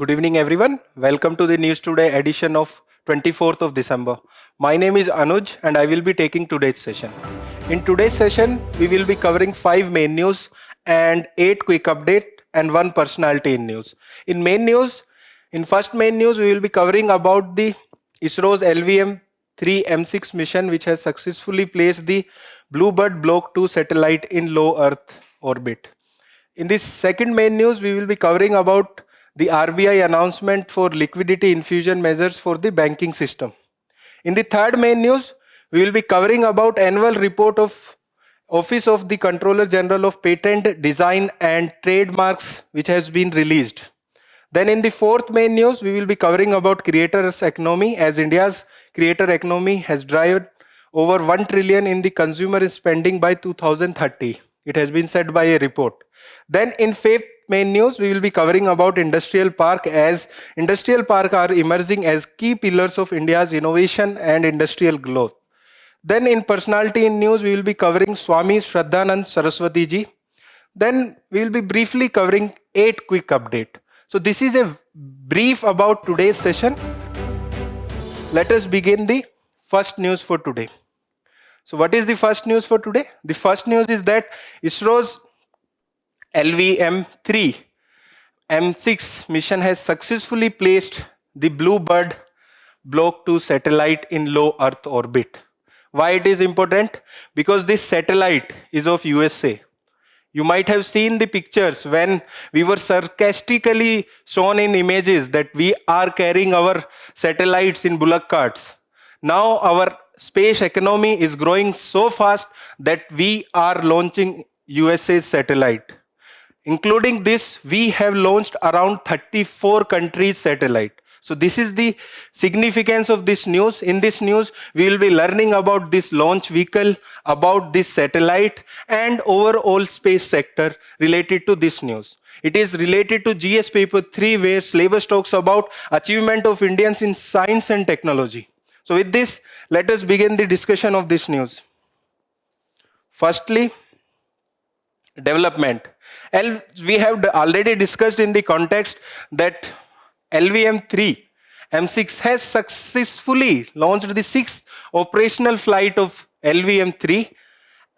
Good evening, everyone. Welcome to the News Today edition of 24th of December. My name is Anuj and I will be taking today's session. In today's session, we will be covering 5 main news and 8 quick update and 1 personality in news. In first main news, we will be covering about the ISRO's LVM-3 M6 mission, which has successfully placed the Bluebird Block 2 satellite in low Earth orbit. In this second main news, we will be covering about the RBI announcement for liquidity infusion measures for the banking system. In the third main news, we will be covering about annual report of Office of the Controller General of Patent, Design and Trademarks, which has been released. Then in the fourth main news, we will be covering about creators economy, as India's creator economy has driven over 1 trillion in the consumer spending by 2030. It has been said by a report. Then in fifth main news, we will be covering about industrial park, as industrial park are emerging as key pillars of India's innovation and industrial growth. Then in personality in news, we will be covering Swami Shraddhanand Saraswati ji. Then we will be briefly covering 8 quick update. So this is a brief about today's session. Let us begin the first news for today. So what is the first news for today? The first news is that ISRO's LVM-3 M6 mission has successfully placed the Bluebird Block 2 satellite in low Earth orbit. Why it is important? Because this satellite is of USA. You might have seen the pictures when we were sarcastically shown in images that we are carrying our satellites in bullock carts. Now our space economy is growing so fast that we are launching USA's satellite. Including this, we have launched around 34 countries' satellite. So this is the significance of this news. In this news, we will be learning about this launch vehicle, about this satellite, and overall space sector related to this news. It is related to GS paper 3, where syllabus talks about achievement of Indians in science and technology. So with this, let us begin the discussion of this news. Firstly, development. We have already discussed in the context that LVM-3 M6 has successfully launched the 6th operational flight of LVM-3,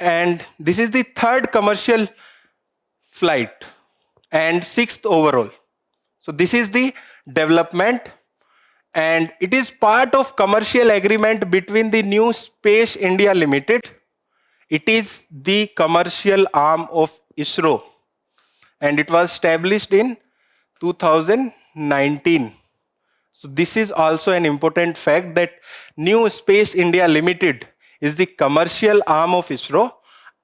and this is the 3rd commercial flight and 6th overall. So this is the development, and it is part of commercial agreement between the New Space India Limited. It is the commercial arm of ISRO, and it was established in 2019. So this is also an important fact that New Space India Limited is the commercial arm of ISRO,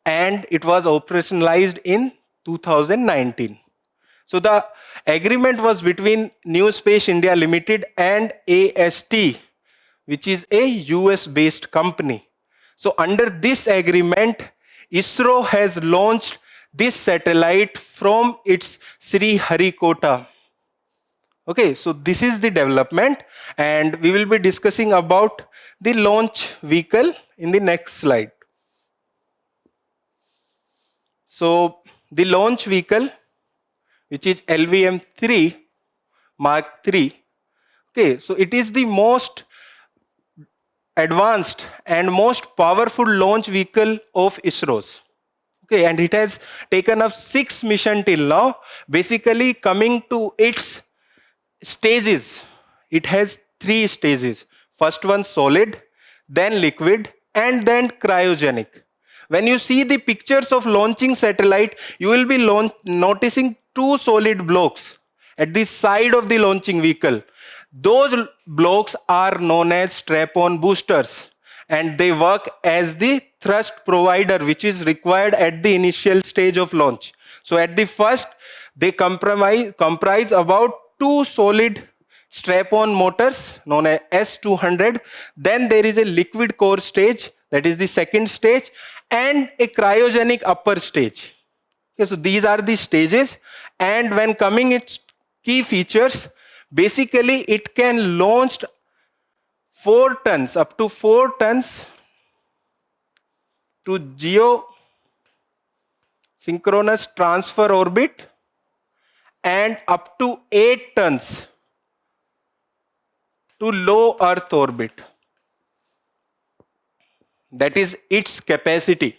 and it was operationalized in 2019. So the agreement was between New Space India Limited and AST, which is a US-based company. So under this agreement, ISRO has launched this satellite from its Sriharikota. Okay, so this is the development, and we will be discussing about the launch vehicle in the next slide. So the launch vehicle, which is LVM-3 Mark III. Okay, so it is the most advanced and most powerful launch vehicle of ISRO's. Okay, and it has taken up 6 missions till now. Basically, coming to its stages, it has 3 stages. First one solid, then liquid, and then cryogenic. When you see the pictures of launching satellite, you will be noticing 2 solid blocks at the side of the launching vehicle. Those blocks are known as strap-on boosters, and they work as the thrust provider, which is required at the initial stage of launch. So at the first, they comprise about 2 solid strap-on motors known as S200. Then there is a liquid core stage, that is the second stage, and a cryogenic upper stage. Okay, so these are the stages, and when coming its key features, basically it can launch 4 tons, up to 4 tons to geosynchronous transfer orbit, and up to 8 tons to low Earth orbit. That is its capacity.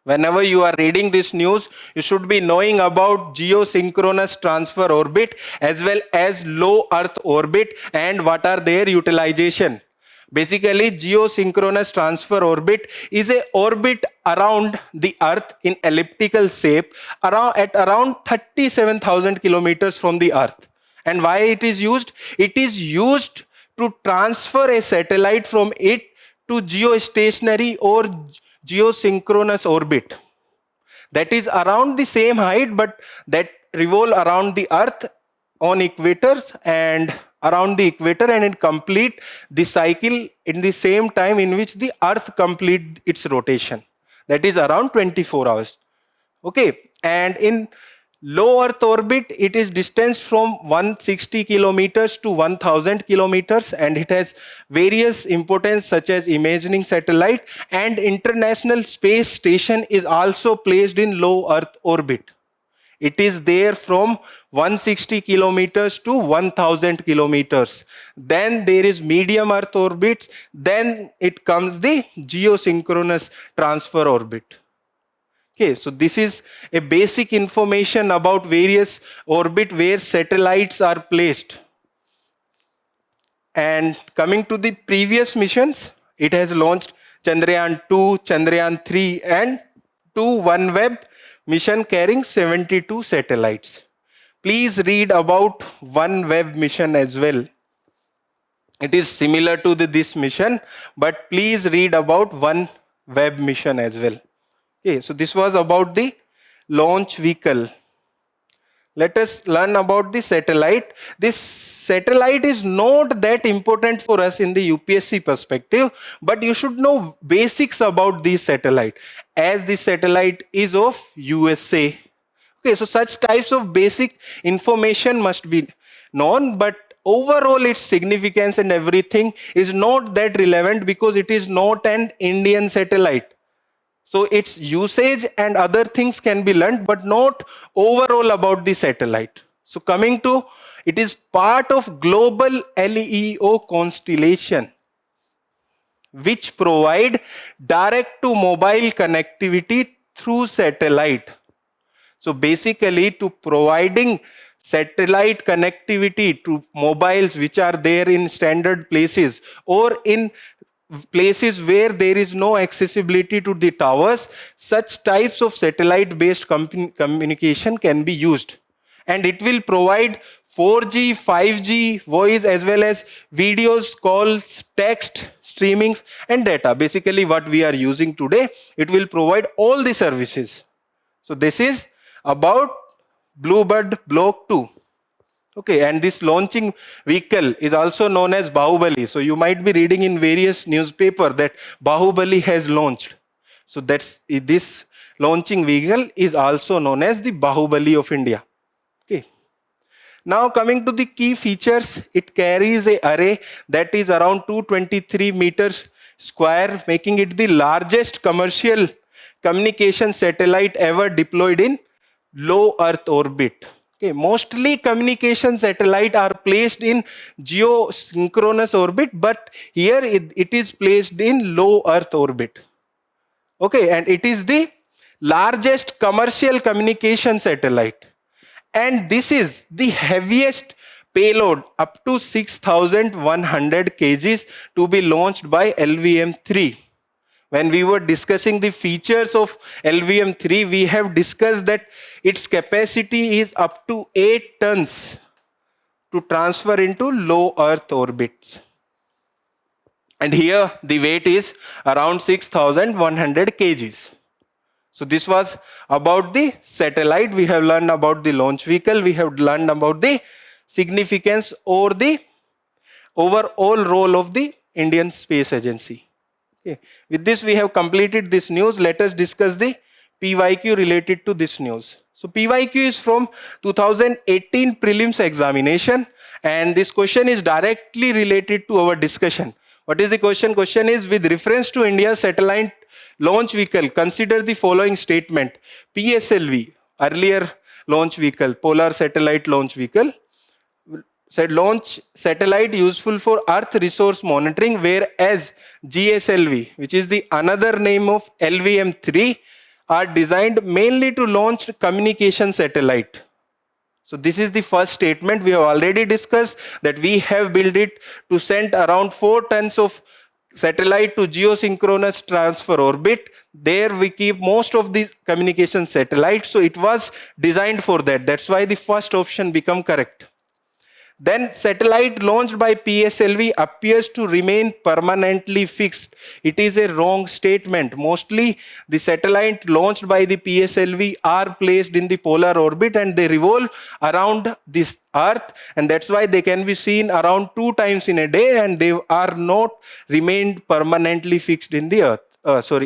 Whenever you are reading this news, you should be knowing about geosynchronous transfer orbit as well as low Earth orbit and what are their utilization. Basically, geosynchronous transfer orbit is a orbit around the Earth in elliptical shape at around 37,000 kilometers from the Earth. And why it is used? It is used to transfer a satellite from it to geostationary or geosynchronous orbit. That is around the same height, but that revolve around the Earth on equators and around the equator, and it complete the cycle in the same time in which the Earth complete its rotation. That is around 24 hours. Okay, and in low Earth orbit, it is distance from 160 kilometers to 1000 kilometers, and it has various importance such as imaging satellite, and International Space Station is also placed in low Earth orbit. It is there from 160 kilometers to 1000 kilometers. Then there is medium Earth orbits. Then it comes the geosynchronous transfer orbit. Okay, so this is a basic information about various orbit where satellites are placed. And coming to the previous missions, it has launched Chandrayaan 2, Chandrayaan 3 and 2 OneWeb mission carrying 72 satellites. Please read about OneWeb mission as well. It is similar to this mission, but please read about OneWeb mission as well. Okay, so this was about the launch vehicle. Let us learn about the satellite. This satellite is not that important for us in the UPSC perspective, but you should know basics about this satellite, as this satellite is of USA. Okay, so such types of basic information must be known, but overall its significance and everything is not that relevant because it is not an Indian satellite. So its usage and other things can be learned, but not overall about the satellite. So coming to, it is part of global LEO constellation, which provide direct to mobile connectivity through satellite. So basically, to providing satellite connectivity to mobiles which are there in standard places or in places where there is no accessibility to the towers, such types of satellite based communication can be used, and it will provide 4G, 5G, voice as well as videos, calls, text, streamings and data. Basically what we are using today, it will provide all the services. So this is about Bluebird Block 2. Okay, and this launching vehicle is also known as Bahubali. So you might be reading in various newspapers that Bahubali has launched. So this launching vehicle is also known as the Bahubali of India. Okay. Now coming to the key features, it carries an array that is around 223 meters square, making it the largest commercial communication satellite ever deployed in low Earth orbit. Okay, mostly communication satellites are placed in geosynchronous orbit, but here it is placed in low Earth orbit. Okay, and it is the largest commercial communication satellite. And this is the heaviest payload, up to 6,100 kgs, to be launched by LVM-3. When we were discussing the features of LVM-3, we have discussed that its capacity is up to 8 tons to transfer into low Earth orbits. And here the weight is around 6,100 kgs. So this was about the satellite. We have learned about the launch vehicle. We have learned about the significance or the overall role of the Indian Space Agency. Okay. With this, we have completed this news. Let us discuss the PYQ related to this news. So PYQ is from 2018 prelims examination, and this question is directly related to our discussion. What is the question? Question is, with reference to India's satellite launch vehicle, consider the following statement. PSLV, earlier launch vehicle, Polar Satellite Launch Vehicle, said launch satellite useful for Earth resource monitoring, whereas GSLV, which is the another name of LVM-3, are designed mainly to launch communication satellite. So this is the first statement. We have already discussed that we have built it to send around 4 tons of satellite to geosynchronous transfer orbit. There we keep most of these communication satellites. So it was designed for that. That's why the first option become correct. Then satellite launched by PSLV appears to remain permanently fixed. It is a wrong statement. Mostly the satellite launched by the PSLV are placed in the polar orbit and they revolve around this Earth, and that's why they can be seen around 2 times in a day, and they are not remained permanently fixed in the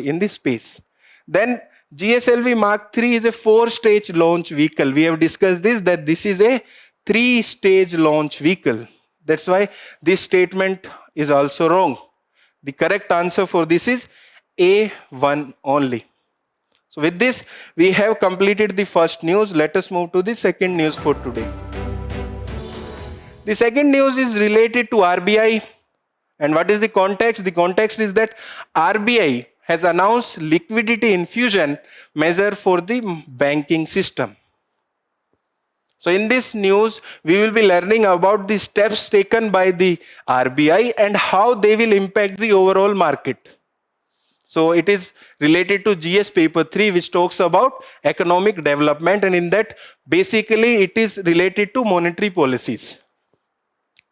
in the space. Then GSLV Mark III is a 4-stage launch vehicle. We have discussed this, that this is a 3-stage launch vehicle. That's why this statement is also wrong. The correct answer for this is A1 only. So with this, we have completed the first news. Let us move to the second news for today. The second news is related to RBI. And what is the context? The context is that RBI has announced liquidity infusion measure for the banking system. So in this news, we will be learning about the steps taken by the RBI and how they will impact the overall market. So it is related to GS paper 3, which talks about economic development, and in that basically it is related to monetary policies.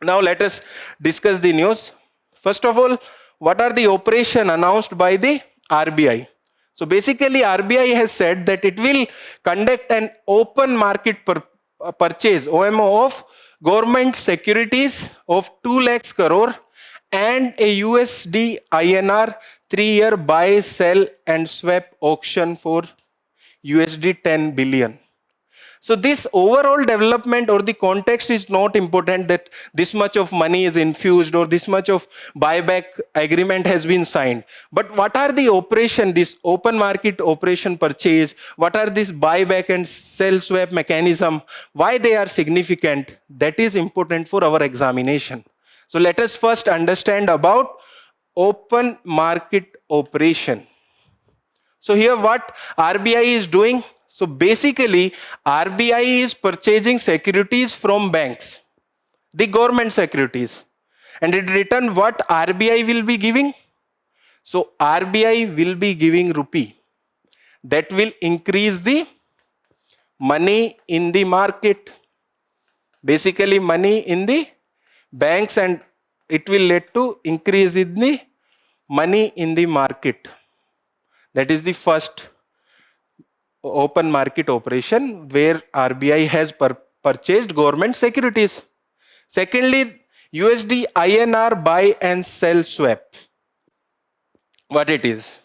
Now let us discuss the news. First of all, what are the operations announced by the RBI? So basically RBI has said that it will conduct an open market purchase OMO of government securities of 2 lakhs crore and a USD INR 3-year buy, sell and swap auction for USD 10 billion. So this overall development or the context is not important, that this much of money is infused or this much of buyback agreement has been signed. But what are the operation, this open market operation purchase, what are this buyback and sell swap mechanism, why they are significant, that is important for our examination. So let us first understand about open market operation. So here what RBI is doing? So basically, RBI is purchasing securities from banks, the government securities. And in return, what RBI will be giving? So RBI will be giving rupee. That will increase the money in the market. Basically, money in the banks, and it will lead to increase in the money in the market. That is the first open market operation where RBI has purchased government securities. Secondly, USD INR buy and sell swap. What it is?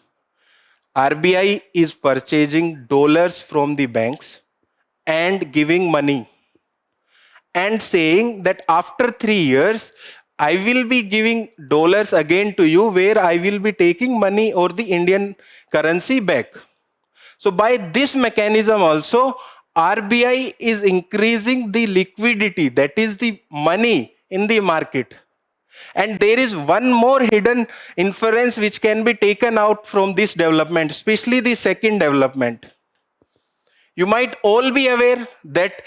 RBI is purchasing dollars from the banks and giving money and saying that after 3 years, I will be giving dollars again to you, where I will be taking money or the Indian currency back. So by this mechanism also, RBI is increasing the liquidity, that is the money in the market. And there is one more hidden inference which can be taken out from this development, especially the second development. You might all be aware that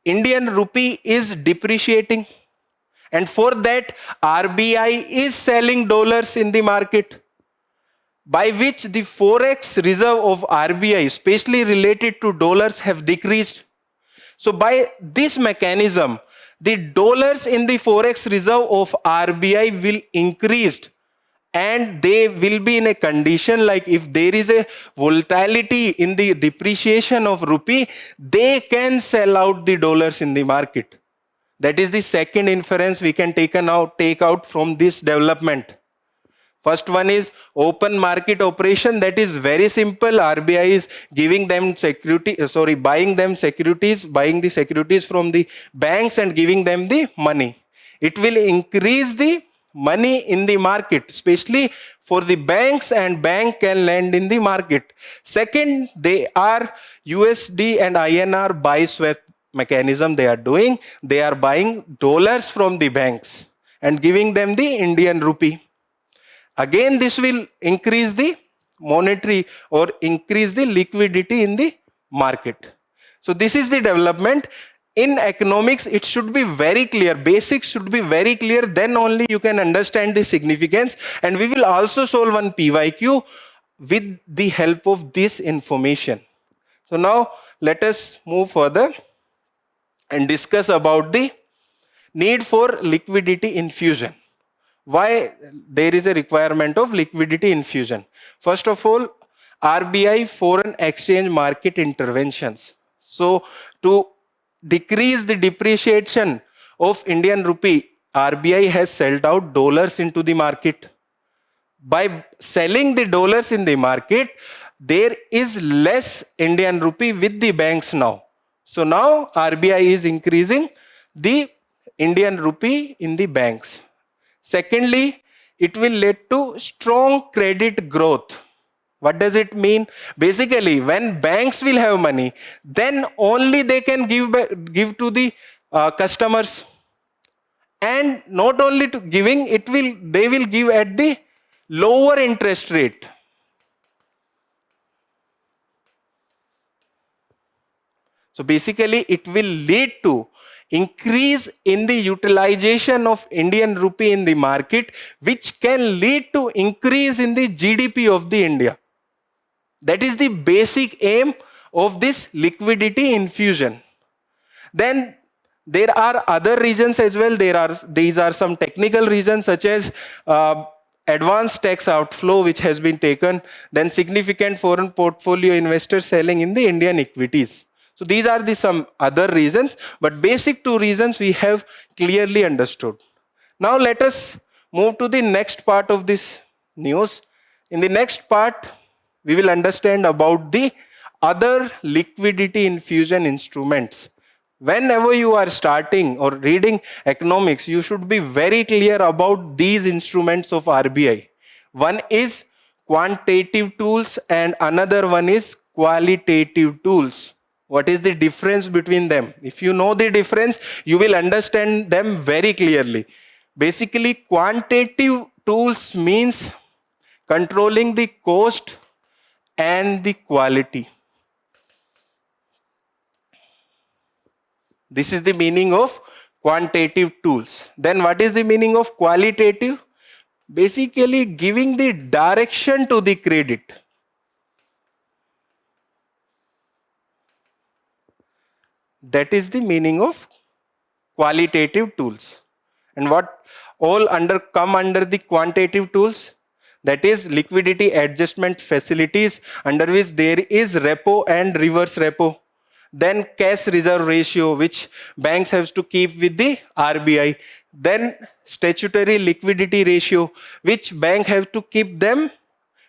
Indian rupee is depreciating, and for that RBI is selling dollars in the market, by which the forex reserve of RBI, especially related to dollars, have decreased. So by this mechanism, the dollars in the forex reserve of RBI will increase, and they will be in a condition like if there is a volatility in the depreciation of rupee, they can sell out the dollars in the market. That is the second inference we can take out from this development. First one is open market operation. That is very simple. RBI is giving them buying the securities from the banks and giving them the money. It will increase the money in the market, especially for the banks, and bank can lend in the market. Second, they are USD and INR buy swap mechanism they are doing, they are buying dollars from the banks and giving them the Indian rupee. Again, this will increase the monetary or increase the liquidity in the market. So this is the development. In economics, it should be very clear. Basics should be very clear. Then only you can understand the significance. And we will also solve one PYQ with the help of this information. So now let us move further and discuss about the need for liquidity infusion. Why there is a requirement of liquidity infusion? First of all, RBI foreign exchange market interventions. So to decrease the depreciation of Indian rupee, RBI has sold out dollars into the market. By selling the dollars in the market, there is less Indian rupee with the banks now. So now RBI is increasing the Indian rupee in the banks. Secondly, it will lead to strong credit growth. What does it mean? Basically, when banks will have money, then only they can give to the customers. And not only to giving, they will give at the lower interest rate. So basically, it will lead to increase in the utilization of Indian rupee in the market, which can lead to increase in the GDP of the India. That is the basic aim of this liquidity infusion. Then there are other reasons as well. These are some technical reasons such as advanced tax outflow which has been taken, then significant foreign portfolio investors selling in the Indian equities. So these are some other reasons, but basic two reasons we have clearly understood. Now let us move to the next part of this news. In the next part, we will understand about the other liquidity infusion instruments. Whenever you are starting or reading economics, you should be very clear about these instruments of RBI. One is quantitative tools and another one is qualitative tools. What is the difference between them? If you know the difference, you will understand them very clearly. Basically, quantitative tools means controlling the cost and the quality. This is the meaning of quantitative tools. Then what is the meaning of qualitative? Basically giving the direction to the credit. That is the meaning of qualitative tools. And what all come under the quantitative tools? That is liquidity adjustment facilities, under which there is repo and reverse repo. Then cash reserve ratio, which banks have to keep with the RBI. Then statutory liquidity ratio, which bank have to keep them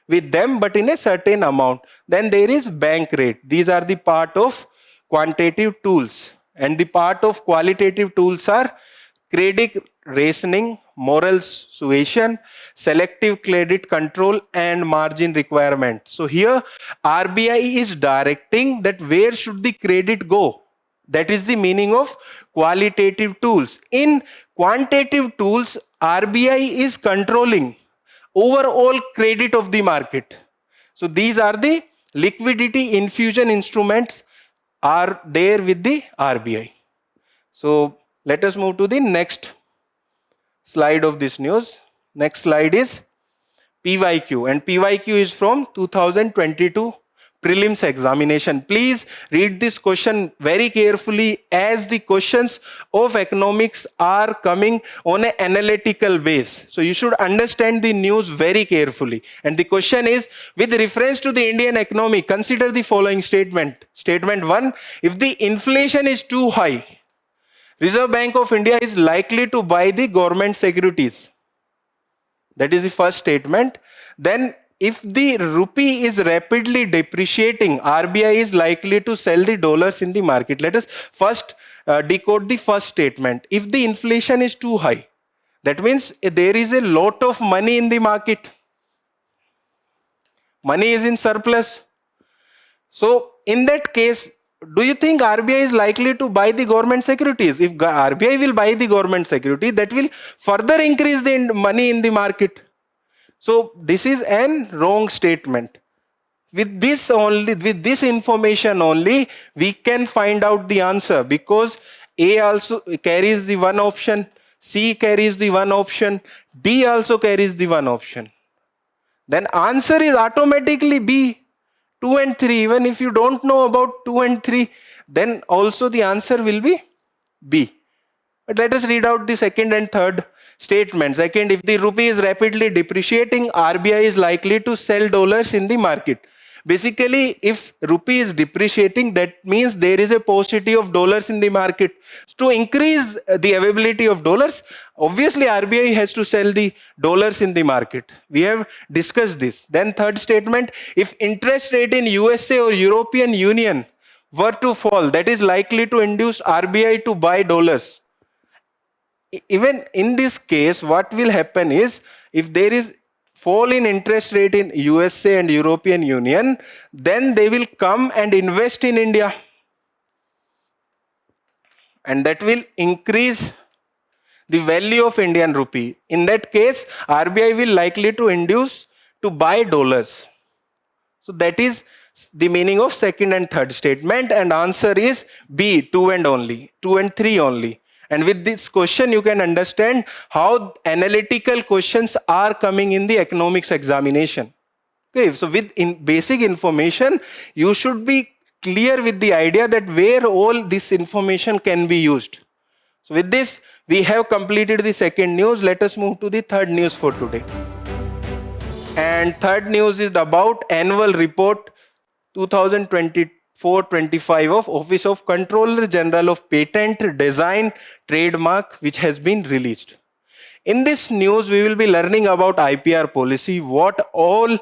with them but in a certain amount. Then there is bank rate. These are the part of quantitative tools. And the part of qualitative tools are credit rationing, moral suasion, selective credit control, and margin requirement. So here RBI is directing that where should the credit go. That is the meaning of qualitative tools. In quantitative tools, RBI is controlling overall credit of the market. So these are the liquidity infusion instruments are there with the RBI. So let us move to the next slide of this news. Next slide is PYQ, and PYQ is from 2022 prelims examination. Please read this question very carefully, as the questions of economics are coming on an analytical base. So you should understand the news very carefully. And the question is, with reference to the Indian economy, consider the following statement. Statement 1, if the inflation is too high, Reserve Bank of India is likely to buy the government securities. That is the first statement. Then if the rupee is rapidly depreciating, RBI is likely to sell the dollars in the market. Let us first decode the first statement. If the inflation is too high, that means there is a lot of money in the market. Money is in surplus. So in that case, do you think RBI is likely to buy the government securities? If RBI will buy the government security, that will further increase the money in the market. So this is an wrong statement. With this information only, we can find out the answer, because A also carries the one option, C carries the one option, D also carries the one option. Then answer is automatically B. 2 and 3, even if you don't know about 2 and 3, then also the answer will be B. But let us read out the second and third statement. Second, if the rupee is rapidly depreciating, RBI is likely to sell dollars in the market. Basically, if rupee is depreciating, that means there is a paucity of dollars in the market. To increase the availability of dollars, obviously RBI has to sell the dollars in the market. We have discussed this. Then third statement, if interest rate in USA or European Union were to fall, that is likely to induce RBI to buy dollars. Even in this case, what will happen is, if there is fall in interest rate in USA and European Union, then they will come and invest in India. And that will increase the value of Indian rupee. In that case, RBI will likely to induce to buy dollars. So that is the meaning of second and third statement, and answer is B, 2 and 3 only. And with this question, you can understand how analytical questions are coming in the economics examination. Okay, so with basic information, you should be clear with the idea that where all this information can be used. So with this, we have completed the second news. Let us move to the third news for today. And third news is about annual report 2024-25 of Office of Controller General of Patent, Design, Trademark, which has been released. In this news, we will be learning about IPR policy, what all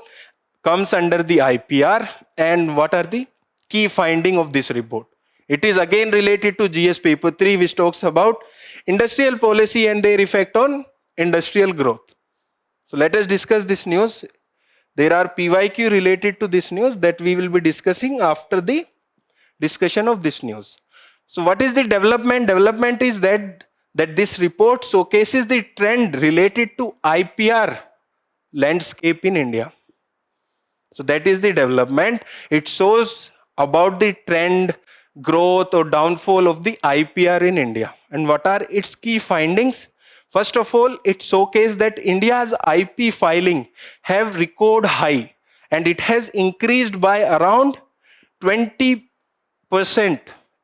comes under the IPR, and what are the key findings of this report. It is again related to GS paper 3, which talks about industrial policy and their effect on industrial growth. So let us discuss this news. There are PYQ related to this news that we will be discussing after the discussion of this news. So what is the development? Development is that this report showcases the trend related to IPR landscape in India. So that is the development. It shows about the trend, growth or downfall of the IPR in India. And what are its key findings? First of all, it showcases that India's IP filing have record high, and it has increased by around 20%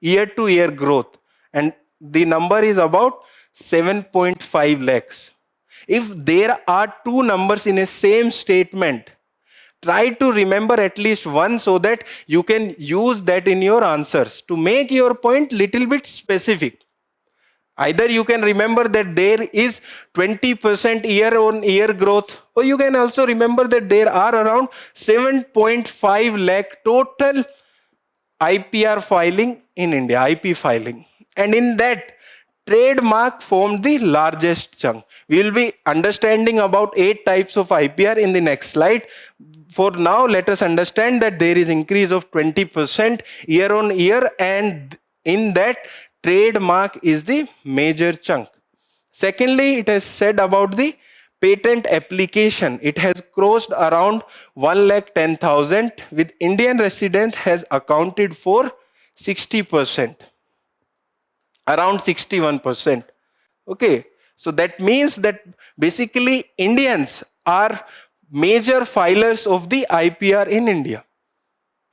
year-to-year growth, and the number is about 7.5 lakhs. If there are two numbers in a same statement, try to remember at least one so that you can use that in your answers to make your point little bit specific. Either you can remember that there is 20% year-on-year growth, or you can also remember that there are around 7.5 lakh total IPR filing in India, IP filing. And in that, trademark formed the largest chunk. We will be understanding about 8 types of IPR in the next slide. For now, let us understand that there is increase of 20% year-on-year, and in that, trademark is the major chunk. Secondly, it has said about the patent application. It has crossed around 1,10,000, with Indian residents has accounted for 60%, around 61%. Okay, so that means that basically Indians are major filers of the IPR in India.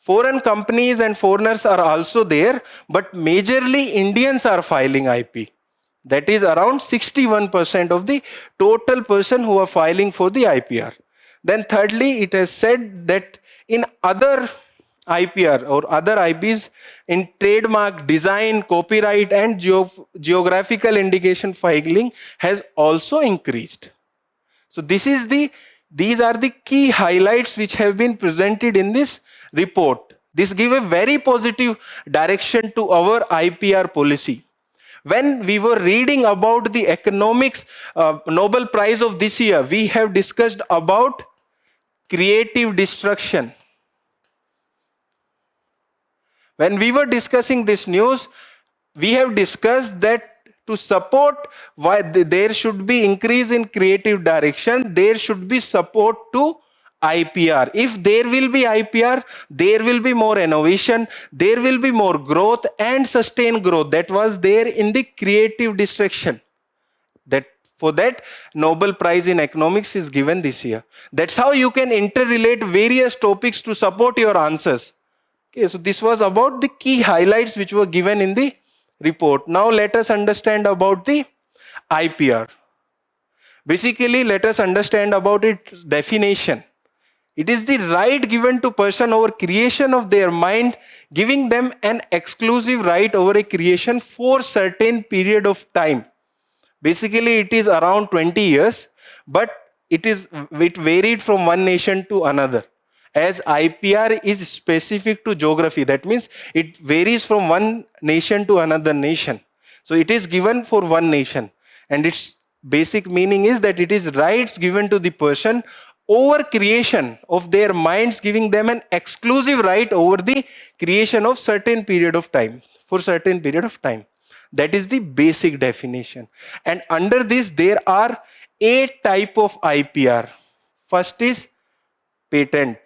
Foreign companies and foreigners are also there, but majorly Indians are filing IP. That is around 61% of the total person who are filing for the IPR. Then thirdly, it has said that in other IPR or other IPs, in trademark, design, copyright and geographical indication filing has also increased. So these are the key highlights which have been presented in this report. This gives a very positive direction to our IPR policy. When we were reading about the economics Nobel Prize of this year, we have discussed about creative destruction. When we were discussing this news, we have discussed that to support why there should be increase in creative direction, there should be support to IPR. If there will be IPR, there will be more innovation, there will be more growth and sustained growth. That was there in the creative distraction. That for that, Nobel Prize in Economics is given this year. That's how you can interrelate various topics to support your answers. Okay, so this was about the key highlights which were given in the report. Now let us understand about the IPR. Basically, let us understand about its definition. It is the right given to person over creation of their mind, giving them an exclusive right over a creation for certain period of time. Basically, it is around 20 years, but it varied from one nation to another. As IPR is specific to geography, that means it varies from one nation to another nation. So it is given for one nation, and its basic meaning is that it is rights given to the person over creation of their minds, giving them an exclusive right over the creation of certain period of time, for certain period of time. That is the basic definition. And under this, there are 8 types of IPR. First is patent.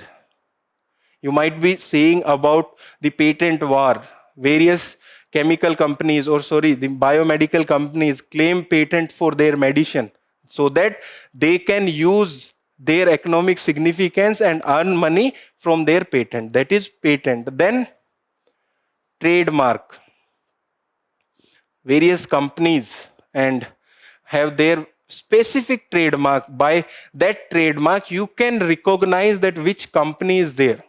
You might be saying about the patent war. Various chemical companies, the biomedical companies claim patent for their medicine so that they can use their economic significance and earn money from their patent. That is patent. Then trademark. Various companies and have their specific trademark. By that trademark, you can recognize that which company is there.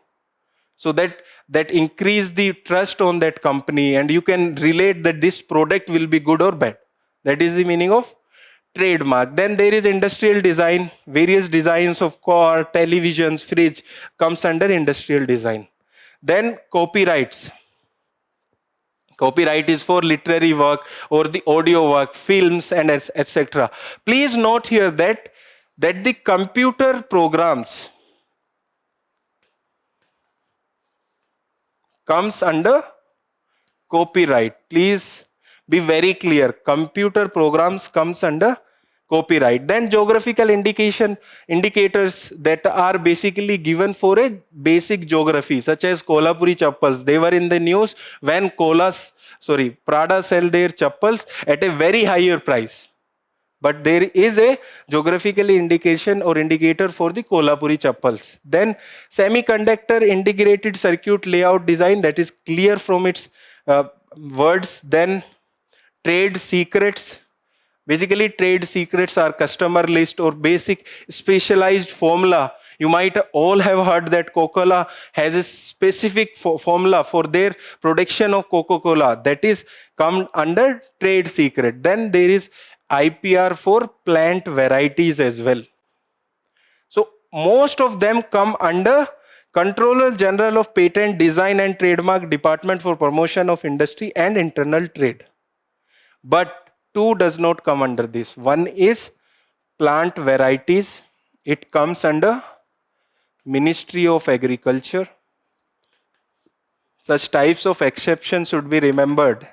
So that increase the trust on that company, and you can relate that this product will be good or bad. That is the meaning of trademark. Then there is industrial design. Various designs of car, televisions, fridge comes under industrial design. Then copyrights. Copyright is for literary work or the audio work, films, and etc. Please note here that the computer programs comes under copyright. Please be very clear. Computer programs comes under copyright. Then geographical indicators that are basically given for a basic geography, such as Kolhapuri chappals. They were in the news when Prada sell their chappals at a very higher price. But there is a geographical indication or indicator for the Kolhapuri chappals. Then semiconductor integrated circuit layout design, that is clear from its words. Then trade secrets. Basically, trade secrets are customer list or basic specialized formula. You might all have heard that Coca-Cola has a specific formula for their production of Coca-Cola. That is come under trade secret. Then there is IPR for plant varieties as well. So most of them come under Controller General of Patent, Design and Trademark Department for Promotion of Industry and Internal Trade. But 2 does not come under this. One is plant varieties. It comes under Ministry of Agriculture. Such types of exceptions should be remembered.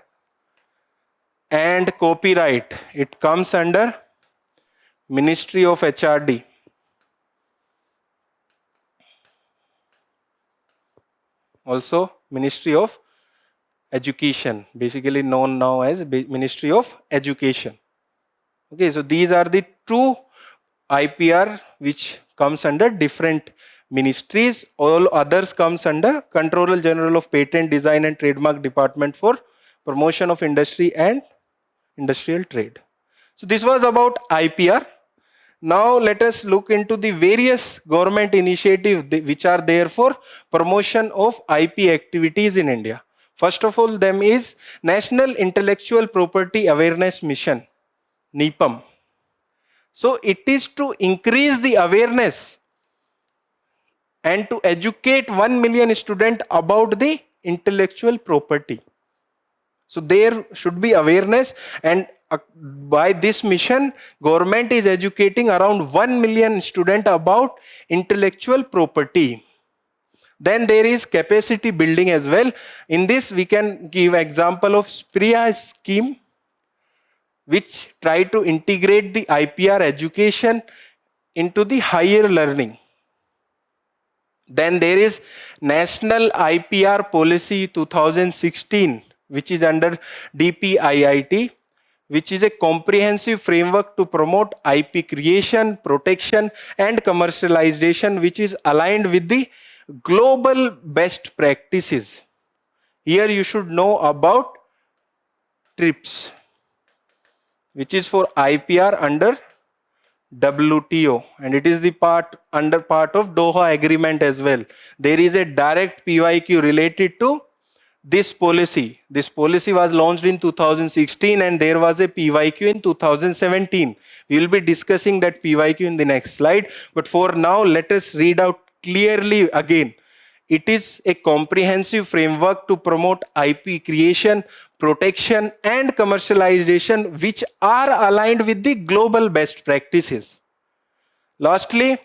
And copyright, it comes under Ministry of HRD. Also Ministry of Education, basically known now as Ministry of Education. Okay, so these are the 2 IPR which comes under different ministries. All others comes under Controller General of Patent, Design and Trademark Department for Promotion of Industry and Industrial Trade. So this was about IPR. Now let us look into the various government initiatives which are there for promotion of IP activities in India. First of all, them is National Intellectual Property Awareness Mission, NIPAM. So it is to increase the awareness and to educate 1 million students about the intellectual property. So there should be awareness, and by this mission, government is educating around 1 million students about intellectual property. Then there is capacity building as well. In this, we can give example of SPRIA scheme, which try to integrate the IPR education into the higher learning. Then there is National IPR Policy 2016, which is under DPIIT, which is a comprehensive framework to promote IP creation, protection, and commercialization, which is aligned with the global best practices. Here you should know about TRIPS, which is for IPR under WTO, and it is the part of Doha agreement as well. There is a direct PYQ related to this policy. This policy was launched in 2016 and there was a PYQ in 2017. We will be discussing that PYQ in the next slide, but for now let us read out clearly again. It is a comprehensive framework to promote IP creation, protection, and commercialization, which are aligned with the global best practices. Lastly,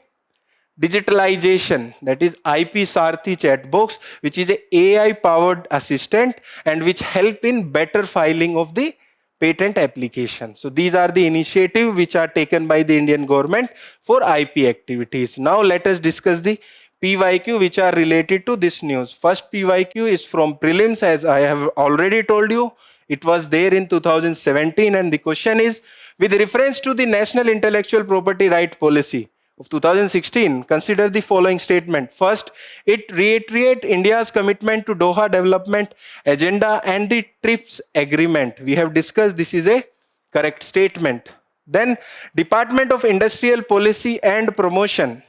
digitalization, that is IP Sarthi chatbox, which is an AI powered assistant and which help in better filing of the patent application. So these are the initiatives which are taken by the Indian government for IP activities. Now let us discuss the PYQ which are related to this news. First PYQ is from Prelims, as I have already told you. It was there in 2017 and the question is, with reference to the National Intellectual Property Right Policy of 2016, consider the following statement. First, it reiterates India's commitment to Doha Development Agenda and the TRIPS agreement. We have discussed this is a correct statement. Then, Department of Industrial Policy and Promotion,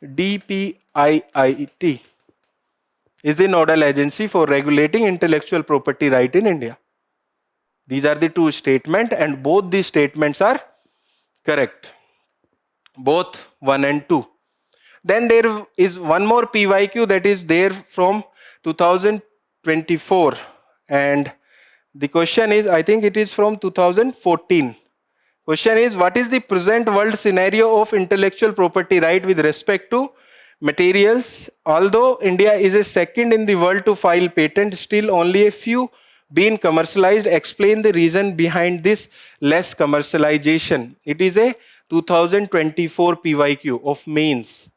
DPIIT, is the nodal agency for regulating intellectual property right in India. These are the two statements and both these statements are correct. Both 1 and 2. Then there is one more PYQ that is there from 2024 and the question is, I think it is from 2014. Question is, what is the present world scenario of intellectual property right with respect to materials? Although India is a second in the world to file patent, still only a few being commercialized. Explain the reason behind this less commercialization. It is a 2024 PYQ of mains.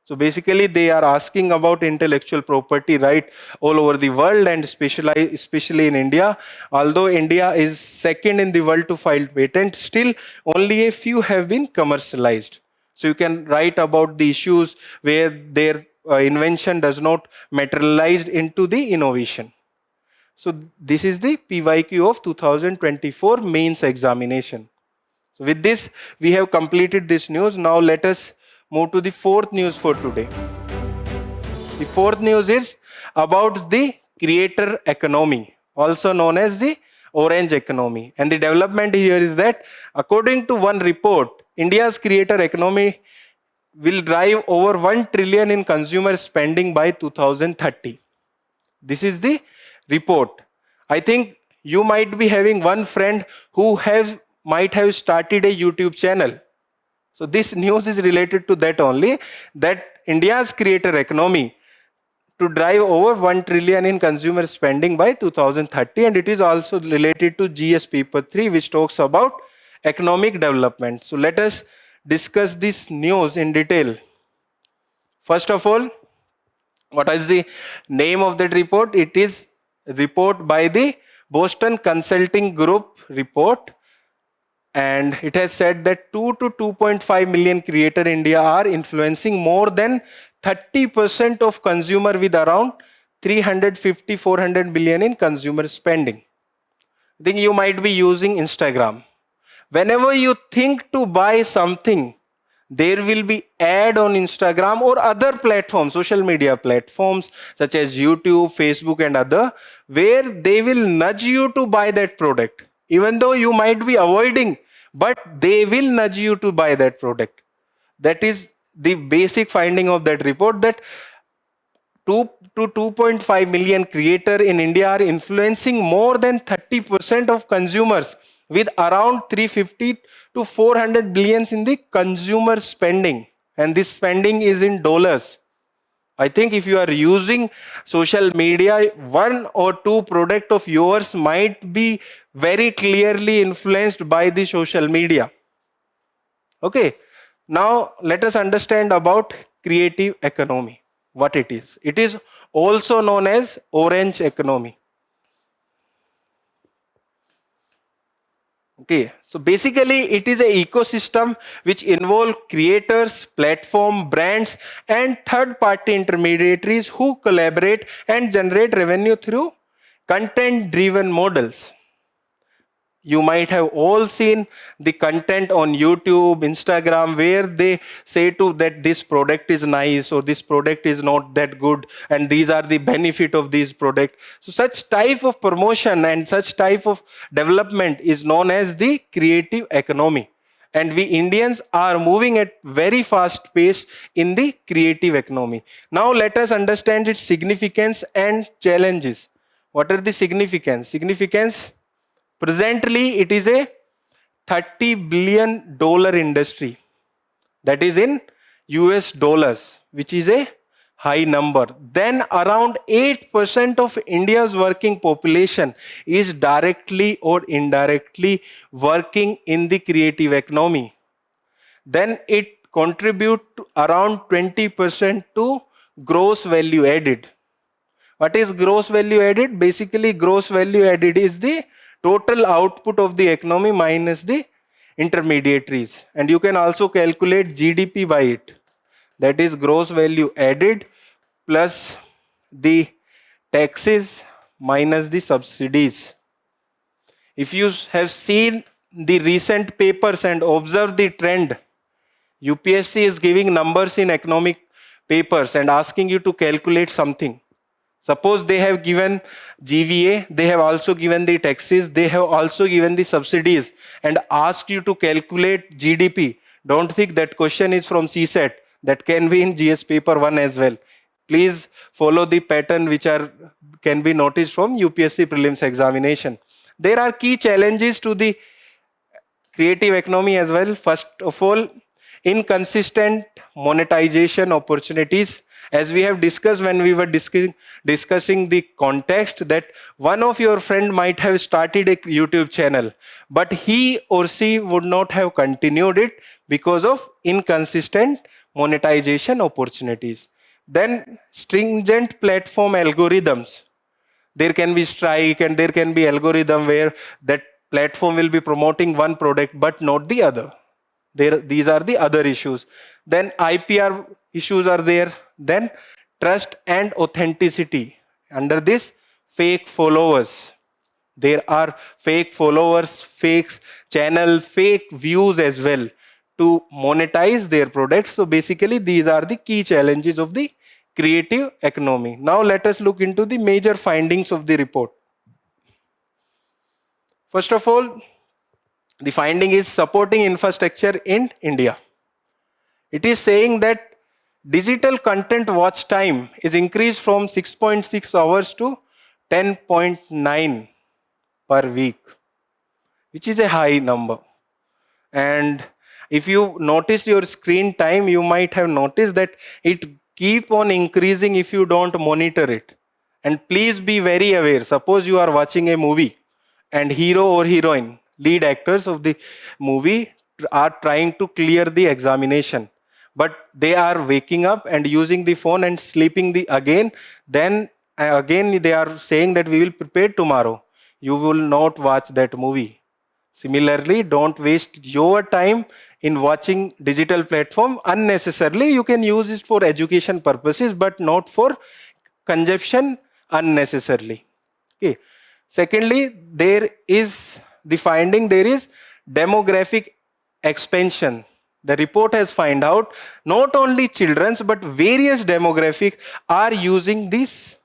So basically they are asking about intellectual property right all over the world and especially in India. Although India is second in the world to file patent, still only a few have been commercialized. So you can write about the issues where their invention does not materialize into the innovation. So this is the PYQ of 2024 mains examination. So with this, we have completed this news. Now let us move to the fourth news for today. The fourth news is about the creator economy, also known as the orange economy. And the development here is that according to one report, India's creator economy will drive over 1 trillion in consumer spending by 2030. This is the report. I think you might be having one friend who might have started a YouTube channel. So this news is related to that only, that India's creator economy to drive over 1 trillion in consumer spending by 2030, and it is also related to GS paper 3 which talks about economic development. So let us discuss this news in detail. First of all, what is the name of that report? It is report by the Boston Consulting Group report. And it has said that 2 to 2.5 million creator in India are influencing more than 30% of consumer with around 350-400 billion in consumer spending. I think you might be using Instagram. Whenever you think to buy something, there will be ad on Instagram or other platforms, social media platforms such as YouTube, Facebook and other, where they will nudge you to buy that product. Even though you might be avoiding, but they will nudge you to buy that product. That is the basic finding of that report, that 2 to 2.5 million creators in India are influencing more than 30% of consumers with around 350 to 400 billions in the consumer spending. And this spending is in dollars. I think if you are using social media, one or two product of yours might be very clearly influenced by the social media. Okay. Now let us understand about creative economy. What it is. It is also known as orange economy. Okay, so basically it is an ecosystem which involve creators, platform, brands and third-party intermediaries who collaborate and generate revenue through content-driven models. You might have all seen the content on YouTube, Instagram, where they say to that this product is nice or this product is not that good and these are the benefit of this product. So such type of promotion and such type of development is known as the creative economy. And we Indians are moving at very fast pace in the creative economy. Now let us understand its significance and challenges. What are the significance? Significance. Presently, it is a $30 billion industry. That is in US dollars, which is a high number. Then around 8% of India's working population is directly or indirectly working in the creative economy. Then it contributes around 20% to gross value added. What is gross value added? Basically, gross value added is the total output of the economy minus the intermediaries. And you can also calculate GDP by it. That is gross value added plus the taxes minus the subsidies. If you have seen the recent papers and observe the trend, UPSC is giving numbers in economic papers and asking you to calculate something. Suppose they have given GVA, they have also given the taxes, they have also given the subsidies and asked you to calculate GDP. Don't think that question is from CSAT. That can be in GS paper 1 as well. Please follow the pattern which can be noticed from UPSC prelims examination. There are key challenges to the creative economy as well. First of all, inconsistent monetization opportunities. As we have discussed when we were discussing the context, that one of your friend might have started a YouTube channel, but he or she would not have continued it because of inconsistent monetization opportunities. Then stringent platform algorithms. There can be strike and there can be algorithm where that platform will be promoting one product but not the other. These are the other issues. Then IPR issues are there. Then trust and authenticity. Under this, fake followers. There are fake followers, fake channel, fake views as well to monetize their products. So basically, these are the key challenges of the creative economy. Now let us look into the major findings of the report. First of all, the finding is supporting infrastructure in India. It is saying that digital content watch time is increased from 6.6 hours to 10.9 per week, which is a high number. And if you notice your screen time, you might have noticed that it keep on increasing if you don't monitor it. And please be very aware. Suppose you are watching a movie and hero or heroine, lead actors of the movie, are trying to clear the examination, but they are waking up and using the phone and sleeping again. Then again they are saying that we will prepare tomorrow. You will not watch that movie. Similarly, don't waste your time in watching digital platform unnecessarily. You can use it for education purposes, but not for consumption unnecessarily. Okay. Secondly, there is the finding, there is demographic expansion. The report has found out not only children's but various demographics are using this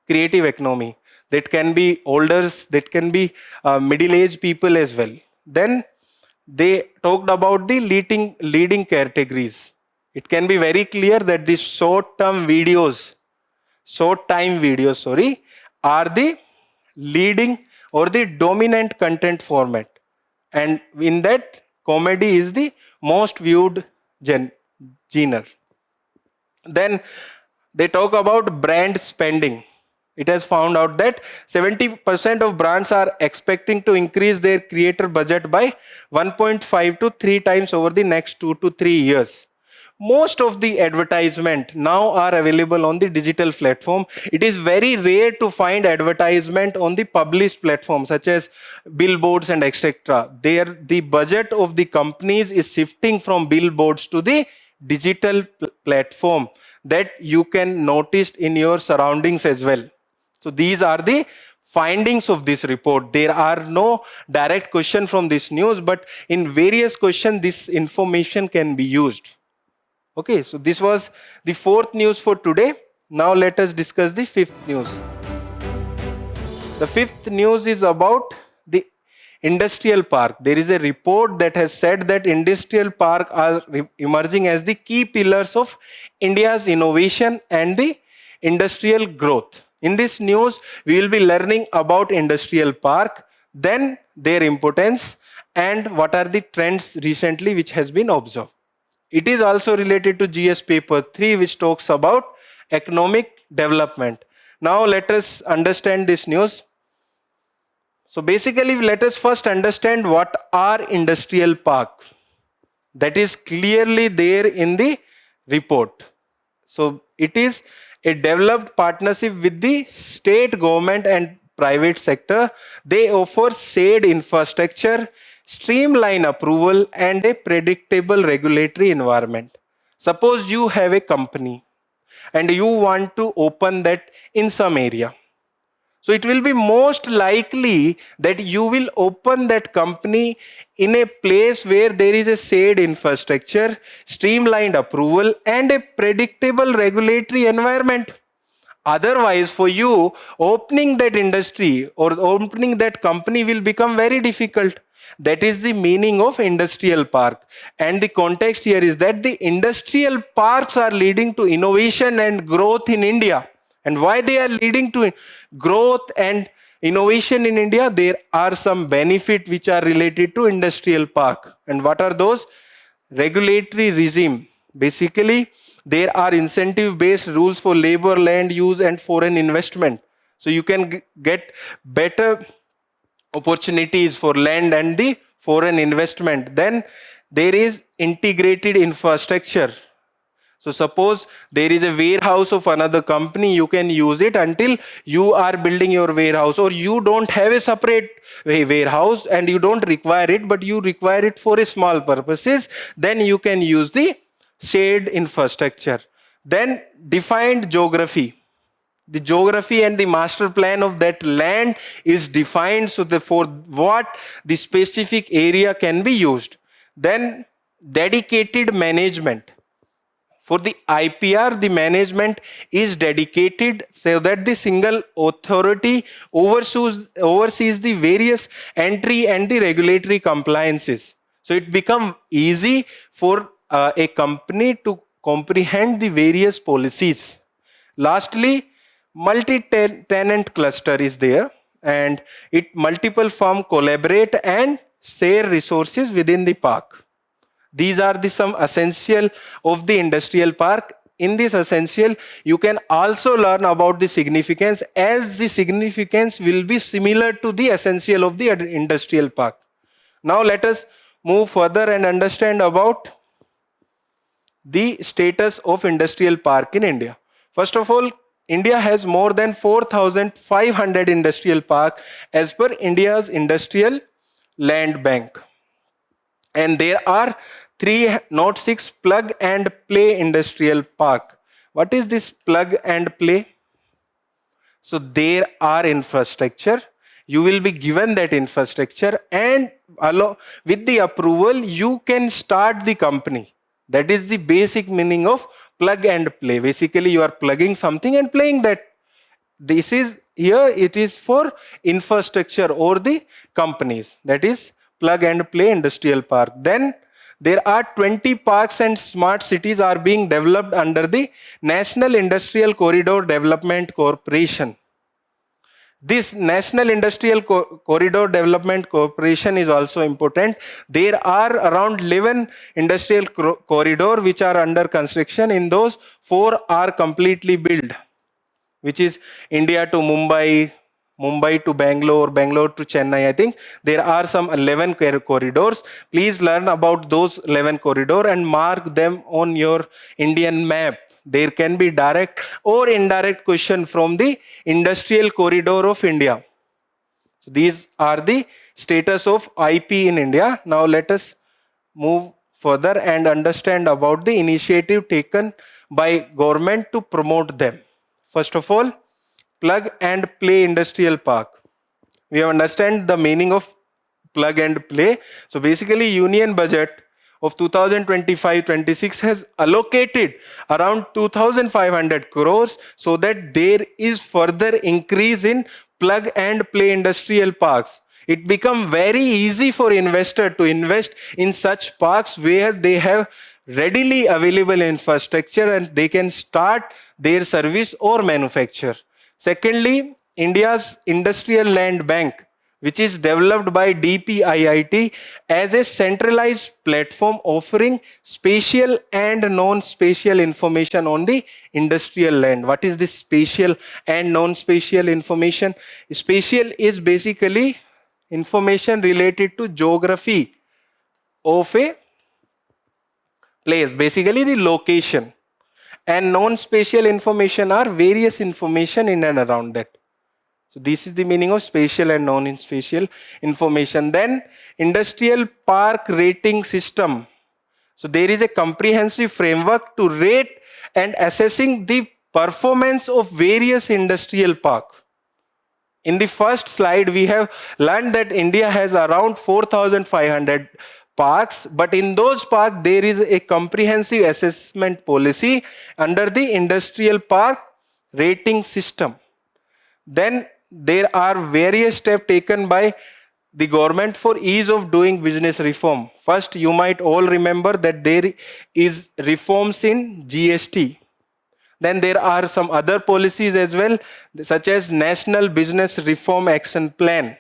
creative economy. That can be elders, that can be middle-aged people as well. Then they talked about the leading categories. It can be very clear that the short-time videos, are the leading or the dominant content format. And in that, comedy is the most viewed genre. Then They talk about brand spending. It has found out that 70% of brands are expecting to increase their creator budget by 1.5 to 3 times over the next 2 to 3 years. Most of the advertisement now are available on the digital platform. It is very rare to find advertisement on the published platform such as billboards and etc. There, the budget of the companies is shifting from billboards to the digital platform that you can notice in your surroundings as well. So these are the findings of this report. There are no direct question from this news, but in various questions this information can be used. Okay, so this was the fourth news for today. Now let us discuss the fifth news. The fifth news is about the industrial park. There is a report that has said that industrial park are emerging as the key pillars of India's innovation and the industrial growth. In this news, we will be learning about industrial park, then their importance and what are the trends recently which has been observed. It is also related to GS paper 3 which talks about economic development. Now let us understand this news. So basically let us first understand what are industrial park. That is clearly there in the report. So it is a developed partnership with the state government and private sector. They offer shared infrastructure, streamline approval and a predictable regulatory environment. Suppose you have a company and you want to open that in some area. So it will be most likely that you will open that company in a place where there is a shared infrastructure, streamlined approval and a predictable regulatory environment. Otherwise, for you, opening that industry or opening that company will become very difficult. That is the meaning of industrial park. And the context here is that the industrial parks are leading to innovation and growth in India. And why they are leading to growth and innovation in India? There are some benefits which are related to industrial park. And what are those? Regulatory regime. Basically, there are incentive-based rules for labor, land use, and foreign investment. So you can get better opportunities for land and the foreign investment. Then there is integrated infrastructure. So suppose there is a warehouse of another company, you can use it until you are building your warehouse, or you don't have a separate warehouse and you don't require it, but you require it for a small purposes, then you can use the shared infrastructure. Then defined geography. The geography and the master plan of that land is defined, so for what the specific area can be used. Then dedicated management. For the IPR, the management is dedicated so that the single authority oversees the various entry and the regulatory compliances. So it becomes easy for a company to comprehend the various policies. Lastly, multi-tenant cluster is there, and multiple firms collaborate and share resources within the park. These are some essential of the industrial park. In this essential, you can also learn about the significance, as the significance will be similar to the essential of the industrial park. Now let us move further and understand about the status of industrial park in India. First of all, India has more than 4,500 industrial park as per India's Industrial Land Bank. And there are 306 plug and play industrial park. What is this plug and play? So there are infrastructure. You will be given that infrastructure, and with the approval, you can start the company. That is the basic meaning of plug and play. Basically, you are plugging something and playing that. This is here, it is for infrastructure or the companies. That is plug and play industrial park. Then there are 20 parks and smart cities are being developed under the National Industrial Corridor Development Corporation. This National Industrial Corridor Development Corporation is also important. There are around 11 industrial corridor which are under construction. In those, 4 are completely built, which is India to Mumbai, Mumbai to Bangalore, Bangalore to Chennai. I think there are some 11 corridors. Please learn about those 11 corridor and mark them on your Indian map. There can be direct or indirect question from the industrial corridor of India. So these are the status of IP in India. Now let us move further and understand about the initiative taken by government to promote them. First of all, plug and play industrial park. We have understand the meaning of plug and play. So basically union budget of 2025-26 has allocated around 2,500 crores so that there is further increase in plug and play industrial parks. It become very easy for investor to invest in such parks where they have readily available infrastructure and they can start their service or manufacture. Secondly, India's Industrial Land Bank, which is developed by DPIIT as a centralized platform offering spatial and non-spatial information on the industrial land. What is this spatial and non-spatial information? Spatial is basically information related to geography of a place, basically the location. And non-spatial information are various information in and around that. So this is the meaning of spatial and non-spatial information. Then industrial park rating system. So there is a comprehensive framework to rate and assessing the performance of various industrial park. In the first slide, we have learned that India has around 4,500 parks, but in those parks, there is a comprehensive assessment policy under the industrial park rating system. Then there are various steps taken by the government for ease of doing business reform. First, you might all remember that there is reforms in GST. Then there are some other policies as well, such as National Business Reform Action Plan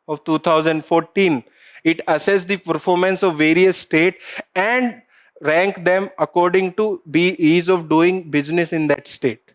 of 2014. It assesses the performance of various states and rank them according to ease of doing business in that state.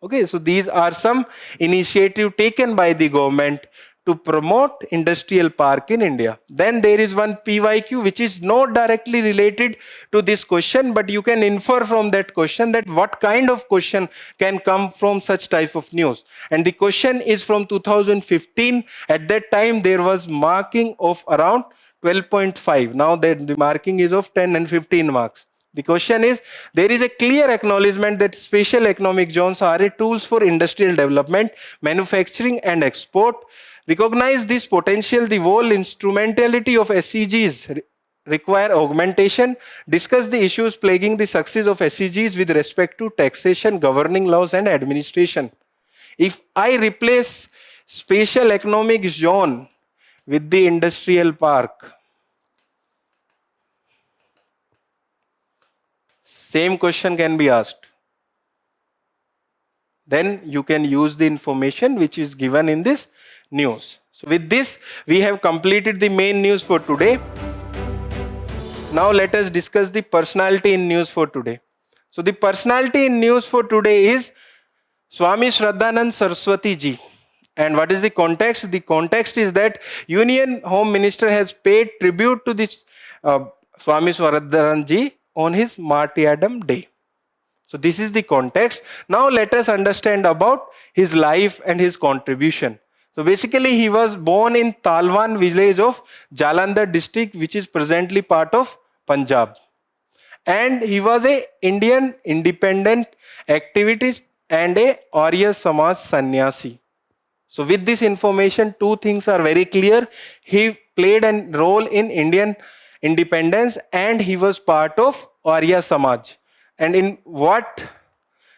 Okay, so these are some initiative taken by the government to promote industrial park in India. Then there is one PYQ which is not directly related to this question, but you can infer from that question that what kind of question can come from such type of news. And the question is from 2015. At that time there was marking of around 12.5. Now the marking is of 10 and 15 marks. The question is, there is a clear acknowledgement that special economic zones are a tools for industrial development, manufacturing and export. Recognize this potential, the whole instrumentality of SEGs require augmentation. Discuss the issues plaguing the success of SEGs with respect to taxation, governing laws and administration. If I replace special economic zone with the industrial park, same question can be asked. Then you can use the information which is given in this news. So with this, we have completed the main news for today. Now let us discuss the personality in news for today. So the personality in news for today is Swami Shraddhanand Saraswati ji. And what is the context? The context is that Union Home Minister has paid tribute to this Swami Shraddhanand ji on his martyrdom day. So this is the context. Now let us understand about his life and his contribution. So basically he was born in Talwan village of Jalandhar district, which is presently part of Punjab. And he was a Indian independent activist and a Arya Samaj sannyasi. So with this information, two things are very clear. He played a role in Indian independence and he was part of Arya Samaj. And in what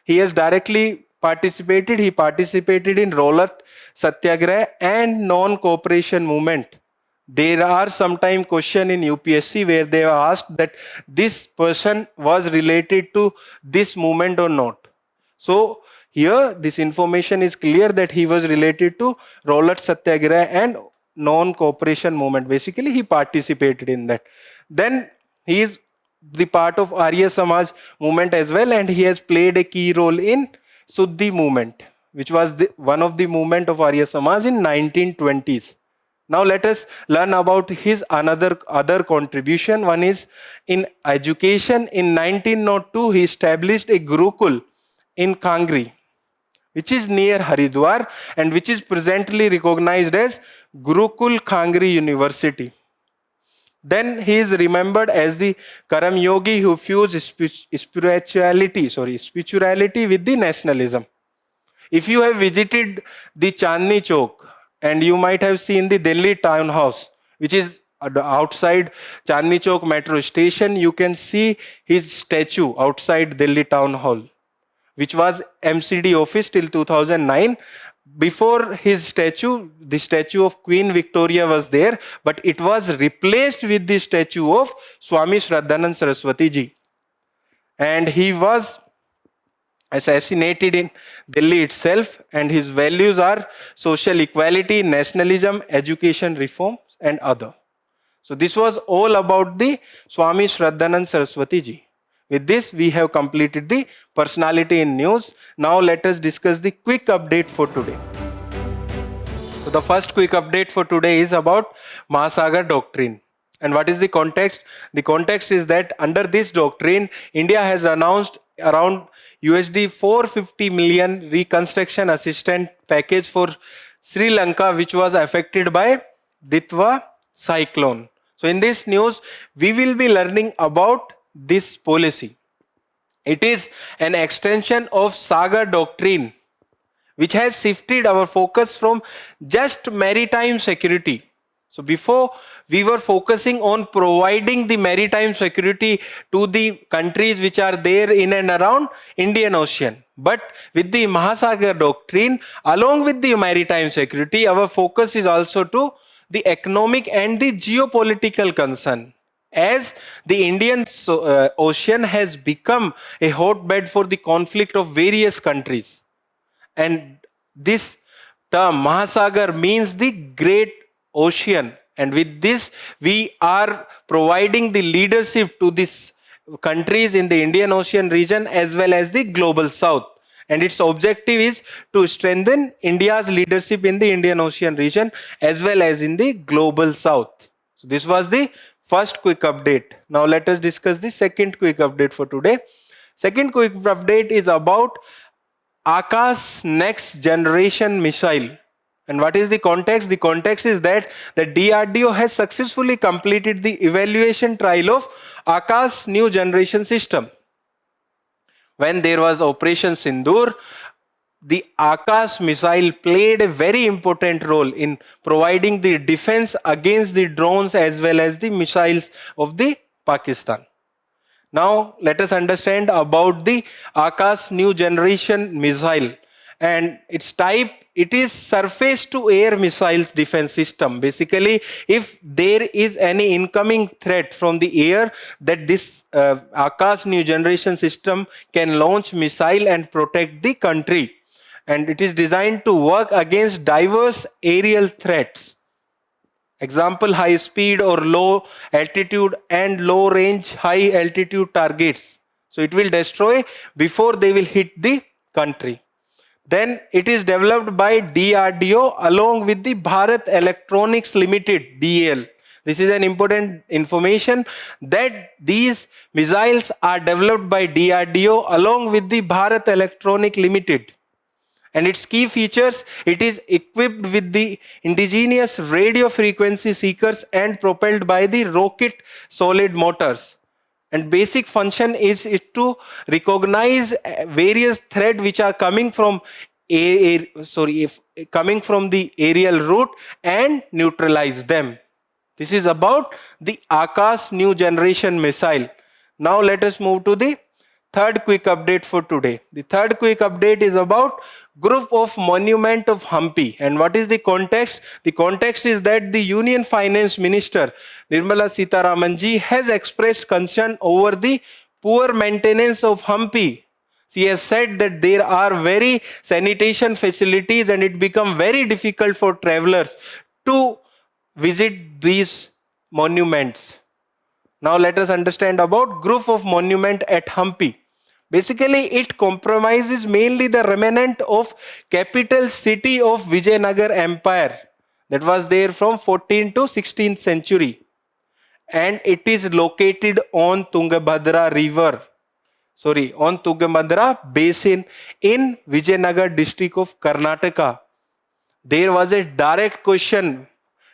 he has directly participated, he participated in roller satyagraha and non-cooperation movement. There are sometimes questions in UPSC where they are asked that this person was related to this movement or not. So Here, this information is clear that he was related to Roller Satyagraha and non-cooperation movement. Basically, he participated in that. Then he is the part of Arya Samaj movement as well, and he has played a key role in Suddhi movement, which was one of the movement of Arya Samaj in 1920s. Now let us learn about his other contribution. One is in education. In 1902, he established a Gurukul in Kangri, which is near Haridwar and which is presently recognized as Gurukul Kangri University. Then he is remembered as the Karam Yogi who fused spirituality with the nationalism. If you have visited the Chandni Chowk, and you might have seen the Delhi Town House, which is outside Chandni Chowk metro station, you can see his statue outside Delhi Town Hall, which was MCD office till 2009. Before his statue, the statue of Queen Victoria was there, but it was replaced with the statue of Swami Shraddhanand Saraswati ji. And he was assassinated in Delhi itself, and his values are social equality, nationalism, education reform, and other. So this was all about the Swami Shraddhanand Saraswati ji. With this, we have completed the personality in news. Now let us discuss the quick update for today. So the first quick update for today is about Mahasagar doctrine. And what is the context? The context is that under this doctrine, India has announced around USD 450 million reconstruction assistance package for Sri Lanka, which was affected by Ditwa cyclone. So in this news, we will be learning about this policy. It is an extension of Sagar doctrine, which has shifted our focus from just maritime security. So before, we were focusing on providing the maritime security to the countries which are there in and around Indian Ocean. But with the Mahasagar doctrine, along with the maritime security, our focus is also to the economic and the geopolitical concern. As the Indian Ocean has become a hotbed for the conflict of various countries. And this term Mahasagar means the great ocean. And with this, we are providing the leadership to these countries in the Indian Ocean region as well as the global south. And its objective is to strengthen India's leadership in the Indian Ocean region as well as in the global south. So this was the first quick update. Now let us discuss the second quick update for today. Second quick update is about Akash next generation missile. And what is the context? The context is that the DRDO has successfully completed the evaluation trial of Akash new generation system. When there was Operation Sindoor, the Akash missile played a very important role in providing the defense against the drones as well as the missiles of the Pakistan. Now let us understand about the Akash new generation missile and its type. It is surface to air missiles defense system. Basically, if there is any incoming threat from the air, that this Akash new generation system can launch missile and protect the country. And it is designed to work against diverse aerial threats. Example, high speed or low altitude and low range high altitude targets. So it will destroy before they will hit the country. Then it is developed by DRDO along with the Bharat Electronics Limited, BEL. This is an important information that these missiles are developed by DRDO along with the Bharat Electronic Limited. And its key features, it is equipped with the indigenous radio frequency seekers and propelled by the rocket solid motors. And basic function is to recognize various threats which are coming from coming from the aerial route and neutralize them. This is about the Akash new generation missile. Now let us move to the third quick update for today. The third quick update is about group of monument of Hampi. And what is the context? The context is that the Union Finance Minister Nirmala Sitharaman ji has expressed concern over the poor maintenance of Hampi, She has said that there are very sanitation facilities and it become very difficult for travelers to visit these monuments. Now let us understand about group of monument at Hampi. Basically, it compromises mainly the remnant of capital city of Vijayanagar Empire that was there from 14th to 16th century, and it is located on Tungabhadra river. On Tungabhadra basin in Vijayanagar district of Karnataka. There was a direct question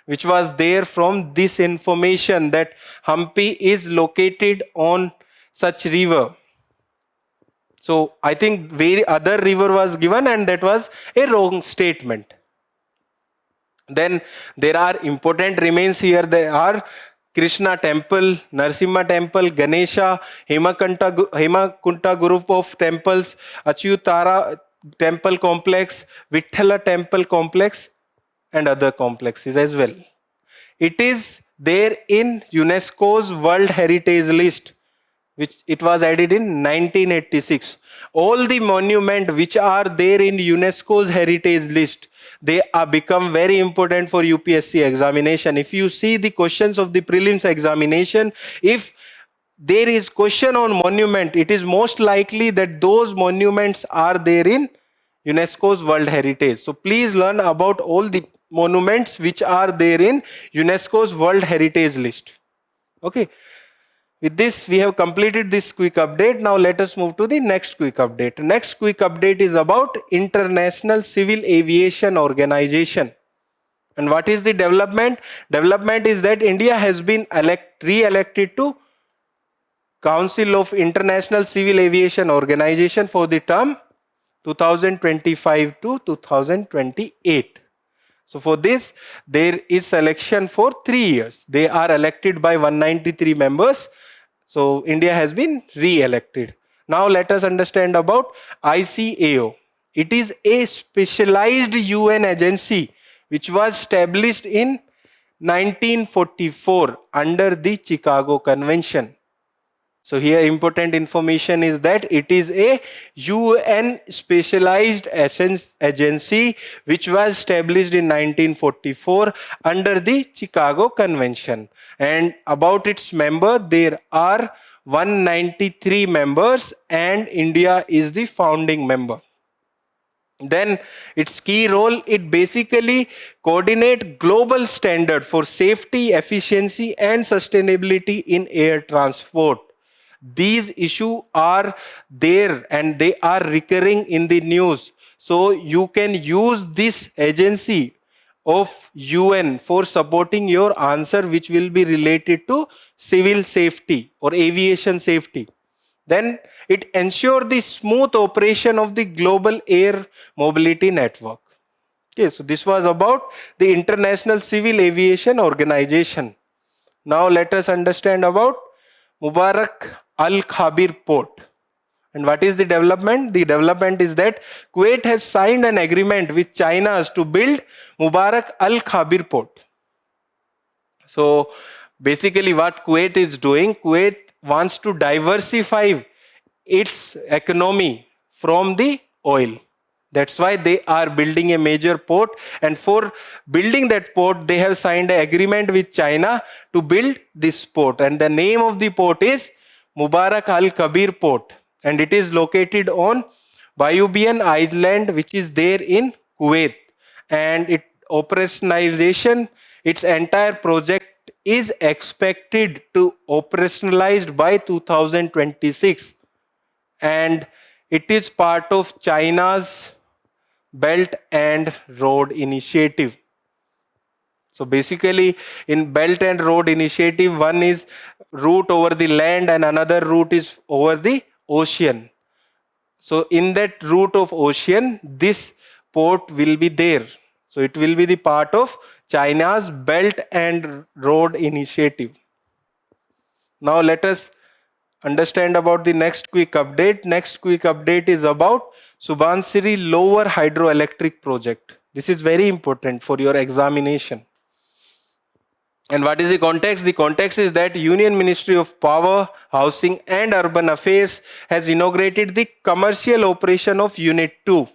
which was there from this information that Hampi is located on such river. So I think very other river was given and that was a wrong statement. Then there are important remains here. There are Krishna temple, Narsimha temple, Ganesha, Hemakunta group of temples, Achyutara temple complex, Vithala temple complex, and other complexes as well. It is there in UNESCO's World Heritage List, which it was added in 1986. All the monuments which are there in UNESCO's heritage list, they are become very important for UPSC examination. If you see the questions of the prelims examination, if there is question on monument, it is most likely that those monuments are there in UNESCO's World Heritage. So please learn about all the monuments which are there in UNESCO's World Heritage list. Okay. With this, we have completed this quick update. Now let us move to the next quick update. Next quick update is about International Civil Aviation Organization. And what is the development? Development is that India has been re-elected to Council of International Civil Aviation Organization for the term 2025 to 2028. So for this, there is selection for 3 years. They are elected by 193 members. So India has been re-elected. Now let us understand about ICAO. It is a specialized UN agency which was established in 1944 under the Chicago Convention. So here important information is that it is a UN specialized agency which was established in 1944 under the Chicago Convention. And about its member, there are 193 members and India is the founding member. Then its key role, it basically coordinate global standard for safety, efficiency and sustainability in air transport. These issues are there and they are recurring in the news. So you can use this agency of UN for supporting your answer which will be related to civil safety or aviation safety. Then it ensures the smooth operation of the global air mobility network. Okay, so this was about the International Civil Aviation Organization. Now let us understand about Mubarak Al Khabir port. And what is the development? The development is that Kuwait has signed an agreement with China to build Mubarak Al Khabir port. So basically what Kuwait is doing, Kuwait wants to diversify its economy from the oil. That's why they are building a major port, and for building that port they have signed an agreement with China to build this port, and the name of the port is Mubarak Al Khabir port, and it is located on Bayubian Island which is there in Kuwait, and its operationalization, its entire project is expected to operationalized by 2026, and it is part of China's Belt and Road Initiative. So basically in Belt and Road Initiative, one is route over the land and another route is over the ocean. So in that route of ocean, this port will be there. So it will be the part of China's Belt and Road Initiative. Now let us understand about the next quick update. Next quick update is about Subansiri Lower Hydroelectric Project. This is very important for your examination. And what is the context? The context is that Union Ministry of Power, Housing and Urban Affairs has inaugurated the commercial operation of Unit 2.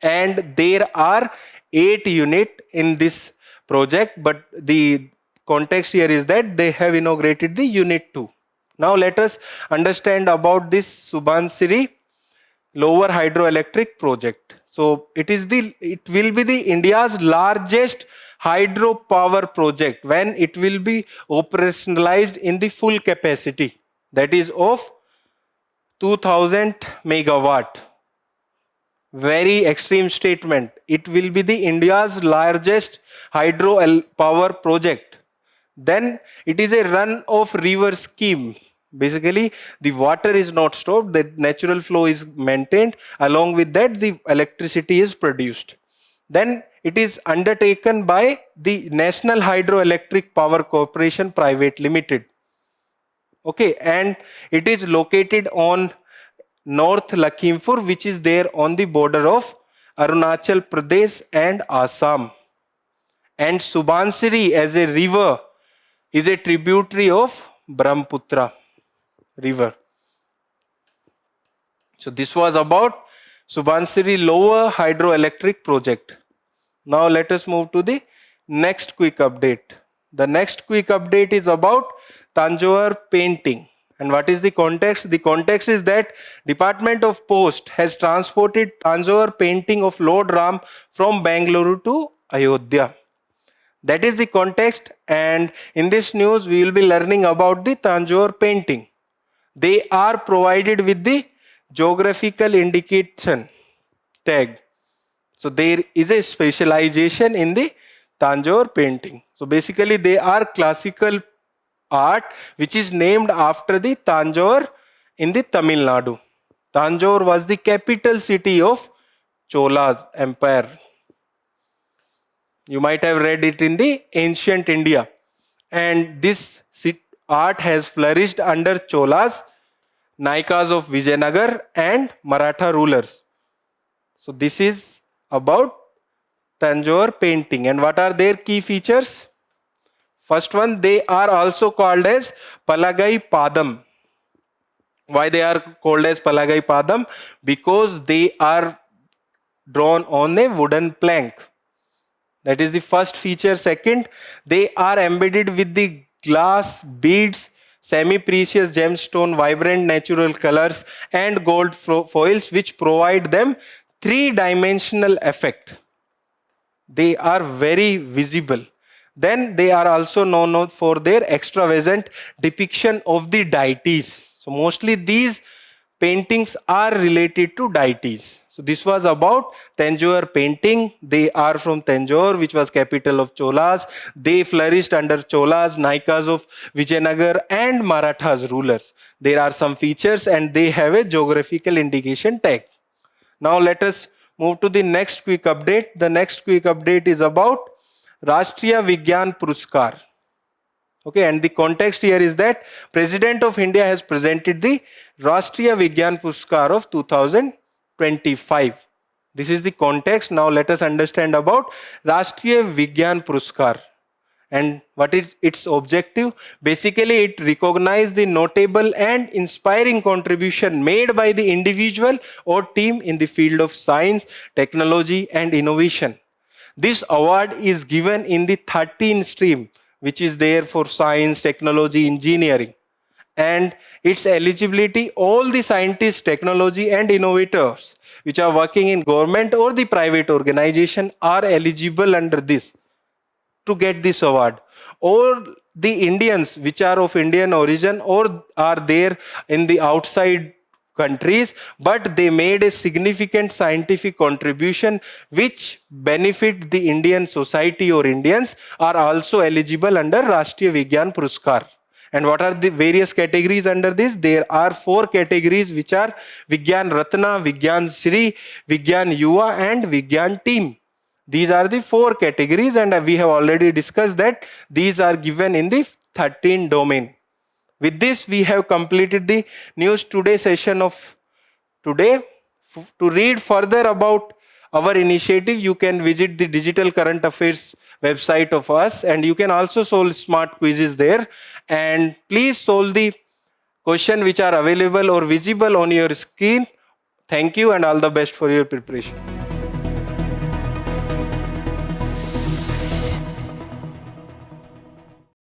And there are 8 units in this project, but the context here is that they have inaugurated the Unit 2. Now let us understand about this Subansiri lower hydroelectric project. So it will be the India's largest hydropower project when it will be operationalized in the full capacity, that is of 2000 megawatt. Very extreme statement. It will be the India's largest hydro power project. Then it is a run of river scheme. Basically, the water is not stopped, the natural flow is maintained. Along with that, the electricity is produced. Then it is undertaken by the National Hydroelectric Power Corporation Private Limited. Okay, and it is located on North Lakhimpur, which is there on the border of Arunachal Pradesh and Assam. And Subansiri as a river is a tributary of Brahmaputra river. So this was about Subansiri lower hydroelectric project. Now let us move to the next quick update. The next quick update is about Tanjore painting. And what is the context? The context is that Department of Post has transported Tanjore painting of Lord Ram from Bangalore to Ayodhya. That is the context, and in this news we will be learning about the Tanjore painting. They are provided with the geographical indication tag. So there is a specialization in the Tanjore painting. So basically they are classical art which is named after the Tanjore in the Tamil Nadu. Tanjore was the capital city of Chola's empire. You might have read it in the ancient India. And this art has flourished under Cholas, Naikas of Vijayanagar and Maratha rulers. So this is about Tanjore painting. And what are their key features? First one, they are also called as Palagai Padam. Why they are called as Palagai Padam? Because they are drawn on a wooden plank. That is the first feature. Second, they are embedded with the glass beads, semi-precious gemstone, vibrant natural colors and gold foils which provide them three-dimensional effect. They are very visible. Then they are also known for their extravagant depiction of the deities. So mostly these paintings are related to deities. So this was about Tanjore painting. They are from Tanjore, which was capital of Cholas. They flourished under Cholas, Naikas of Vijayanagar and Marathas rulers. There are some features and they have a geographical indication tag. Now let us move to the next quick update. The next quick update is about Rashtriya Vigyan Puruskar. Okay, and the context here is that President of India has presented the Rashtriya Vigyan Puruskar of 2025. This is the context. Now let us understand about Rashtriya Vigyan Puruskar and what is its objective. Basically, it recognizes the notable and inspiring contribution made by the individual or team in the field of science, technology and innovation. This award is given in the 13 stream, which is there for science, technology, engineering. And its eligibility, all the scientists, technology and innovators which are working in government or the private organization are eligible under this to get this award. Or the Indians which are of Indian origin or are there in the outside countries, but they made a significant scientific contribution which benefit the Indian society or Indians are also eligible under Rashtriya Vigyan Puruskar. And what are the various categories under this? There are 4 categories which are Vigyan Ratna, Vigyan Shri, Vigyan Yuva and Vigyan Team. These are the 4 categories and we have already discussed that these are given in the 13 domain. With this, we have completed the News Today session of today. To read further about our initiative, you can visit the Digital Current Affairs website of us, and you can also solve smart quizzes there. And please solve the question which are available or visible on your screen. Thank you and all the best for your preparation.